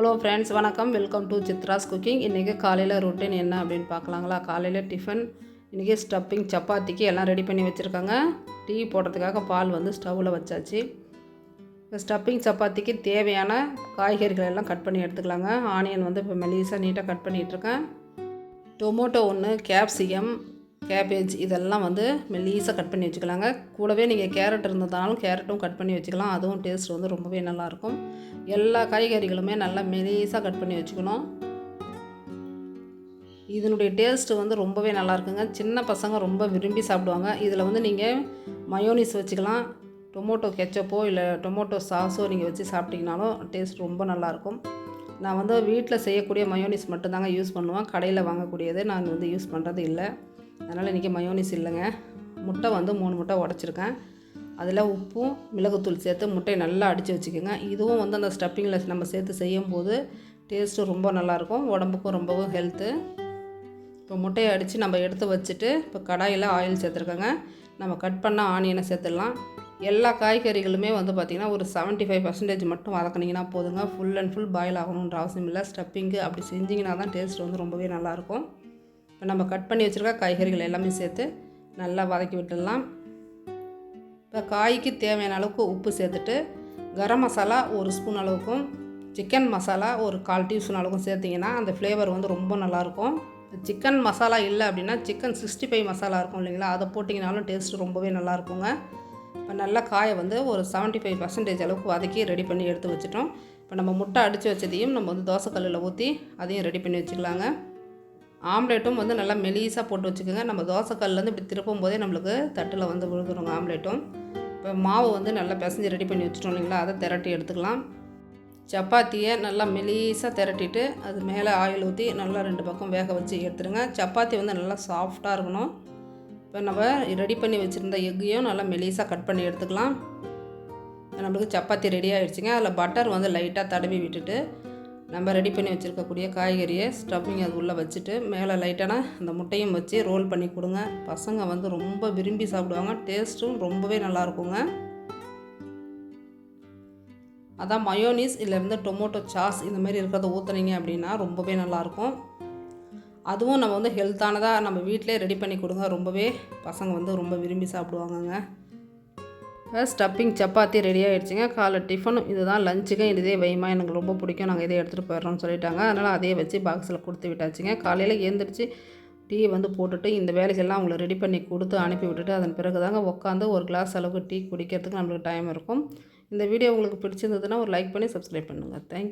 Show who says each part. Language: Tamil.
Speaker 1: ஹலோ ஃப்ரெண்ட்ஸ், வணக்கம். Welcome to Chitra's cooking. இன்றைக்கி காலையில் ரொட்டீன் என்ன அப்படின்னு பார்க்கலாங்களா. காலையில் டிஃபன் இன்றைக்கி ஸ்டப்பிங் சப்பாத்திக்கு எல்லாம் ரெடி பண்ணி வச்சுருக்காங்க. டீ போடுறதுக்காக பால் வந்து ஸ்டவ்வில் வச்சாச்சு. ஸ்டப்பிங் சப்பாத்திக்கு தேவையான காய்கறிகள் எல்லாம் கட் பண்ணி எடுத்துக்கலாங்க. ஆனியன் வந்து இப்போ மெலிசாக நீட்டாக கட் பண்ணிகிட்ருக்கேன். டொமேட்டோ ஒன்று, கேப்சிகம், கேபேஜ் இதெல்லாம் வந்து மெலிசாக கட் பண்ணி வச்சுக்கலாங்க. கூடவே நீங்கள் கேரட் இருந்ததாலும் கேரட்டும் கட் பண்ணி வச்சுக்கலாம். அதுவும் டேஸ்ட் வந்து ரொம்பவே நல்லாயிருக்கும். எல்லா காய்கறிகளுமே நல்லா மெலிசாக கட் பண்ணி வச்சுக்கணும். இதனுடைய டேஸ்ட்டு வந்து ரொம்பவே நல்லாயிருக்குங்க. சின்ன பசங்க ரொம்ப விரும்பி சாப்பிடுவாங்க. இதில் வந்து நீங்கள் மயோனிஸ் வச்சுக்கலாம். டொமேட்டோ கெச்சப்போ இல்லை டொமேட்டோ சாஸோ நீங்கள் வச்சு சாப்பிட்டிங்கனாலும் டேஸ்ட் ரொம்ப நல்லாயிருக்கும். நான் வந்து வீட்டில் செய்யக்கூடிய மயோனிஸ் மட்டும்தாங்க யூஸ் பண்ணுவேன். கடையில் வாங்கக்கூடியது நான் வந்து யூஸ் பண்ணுறது இல்லை. அதனால் இன்றைக்கி மயோனிஸ் இல்லைங்க. முட்டை வந்து 3 முட்டை உடச்சிருக்கேன். அதில் உப்பும் மிளகுத்தூள் சேர்த்து முட்டையை நல்லா அடித்து வச்சுக்கோங்க. இதுவும் வந்து அந்த ஸ்டப்பிங்கில் நம்ம சேர்த்து செய்யும்போது டேஸ்ட்டு ரொம்ப நல்லாயிருக்கும். உடம்புக்கும் ரொம்பவும் ஹெல்த்து. இப்போ முட்டையை அடித்து நம்ம எடுத்து வச்சுட்டு இப்போ கடாயில் ஆயில் சேர்த்துருக்கோங்க. நம்ம கட் பண்ண ஆனியனை சேர்த்துடலாம். எல்லா காய்கறிகளுமே வந்து பார்த்திங்கன்னா ஒரு 75% மட்டும் வதக்கினீங்கன்னா போதுங்க. ஃபுல் அண்ட் ஃபுல் பாயில் ஆகணுன்ற அவசியம் இல்லை. ஸ்டப்பிங்கு அப்படி செஞ்சிங்கன்னா தான் டேஸ்ட் வந்து ரொம்பவே நல்லாயிருக்கும். இப்போ நம்ம கட் பண்ணி வச்சுருக்க காய்கறிகள் எல்லாமே சேர்த்து நல்லா வதக்கி விட்டுடலாம். இப்போ காய்க்கு தேவையான அளவுக்கு உப்பு சேர்த்துட்டு கரம் மசாலா 1 ஸ்பூன் அளவுக்கும் சிக்கன் மசாலா ஒரு 1/4 டீஸ்பூன் அளவுக்கும் சேர்த்திங்கன்னா அந்த ஃப்ளேவர் வந்து ரொம்ப நல்லாயிருக்கும். சிக்கன் மசாலா இல்லை அப்படின்னா சிக்கன் 65 மசாலா இருக்கும் இல்லைங்களா, அதை போட்டிங்கனாலும் டேஸ்ட்டு ரொம்பவே நல்லாயிருக்குங்க. இப்போ நல்லா காயை வந்து ஒரு 75% அளவுக்கு வதக்கி ரெடி பண்ணி எடுத்து வச்சுட்டோம். இப்போ நம்ம முட்டை அடித்து வச்சதையும் நம்ம வந்து தோசைக்கல்லில் ஊற்றி அதையும் ரெடி பண்ணி வச்சுக்கலாங்க. ஆம்லேட்டும் வந்து நல்லா மெலிசாக போட்டு வச்சுக்கோங்க. நம்ம தோசைக்கல்லேருந்து இப்படி திருப்பும் போதே நம்மளுக்கு தட்டில் வந்து விழுதுருங்க ஆம்லேட்டும். இப்போ மாவு வந்து நல்லா பிசைஞ்சு ரெடி பண்ணி வச்சுட்டோம் இல்லைங்களா, அதை திரட்டி எடுத்துக்கலாம். சப்பாத்தியை நல்லா மெலிசாக திரட்டிட்டு அது மேலே ஆயில் ஊற்றி நல்லா 2 பக்கம் வேக வச்சு எடுத்துடுங்க. சப்பாத்தி வந்து நல்லா சாஃப்டாக இருக்கணும். இப்போ நம்ம ரெடி பண்ணி வச்சுருந்த எக்கையும் நல்லா மெலிசாக கட் பண்ணி எடுத்துக்கலாம். நம்மளுக்கு சப்பாத்தி ரெடி ஆகிடுச்சிங்க. அதில் பட்டர் வந்து லைட்டாக தடவி விட்டுட்டு நம்ம ரெடி பண்ணி வச்சுருக்கக்கூடிய காய்கறியை ஸ்டப்பிங் அது உள்ளே வச்சுட்டு மேலே லைட்டான அந்த முட்டையும் வச்சு ரோல் பண்ணி கொடுங்க. பசங்க வந்து ரொம்ப விரும்பி சாப்பிடுவாங்க. டேஸ்ட்டும் ரொம்பவே நல்லாயிருக்குங்க. அதான் மயோனிஸ் இல்லைருந்து டொமேட்டோ சாஸ் இந்த மாதிரி இருக்கிறத ஊற்றுனீங்க அப்படின்னா ரொம்பவே நல்லாயிருக்கும். அதுவும் நம்ம வந்து ஹெல்த்தானதாக நம்ம வீட்டிலே ரெடி பண்ணி கொடுங்க. ரொம்பவே பசங்க வந்து ரொம்ப விரும்பி சாப்பிடுவாங்கங்க. ஸ்டப்பிங் சப்பாத்தி ரெடி ஆகிடுச்சிங்க. காலை டிஃபனும் இதுதான், லஞ்சுக்கு இதே வைமா எனக்கு ரொம்ப பிடிக்கும், நாங்கள் இதே எடுத்துகிட்டு போயிடுறோம்னு சொல்லிட்டாங்க. அதனால் அதே வச்சு பாக்ஸில் கொடுத்து விட்டாச்சுங்க. காலையில் எழுந்திரிச்சு டீ வந்து போட்டுட்டு இந்த வேலைகள்லாம் அவங்கள ரெடி பண்ணி கொடுத்து அனுப்பி விட்டுட்டு அதன் பிறகு தாங்க உட்காந்து ஒரு கிளாஸ் அளவுக்கு டீ குடிக்கிறதுக்கு நம்மளுக்கு டைம் இருக்கும். இந்த வீடியோ உங்களுக்கு பிடிச்சிருந்ததுன்னா ஒரு லைக் பண்ணி சப்ஸ்கிரைப் பண்ணுங்கள். தேங்க்யூ.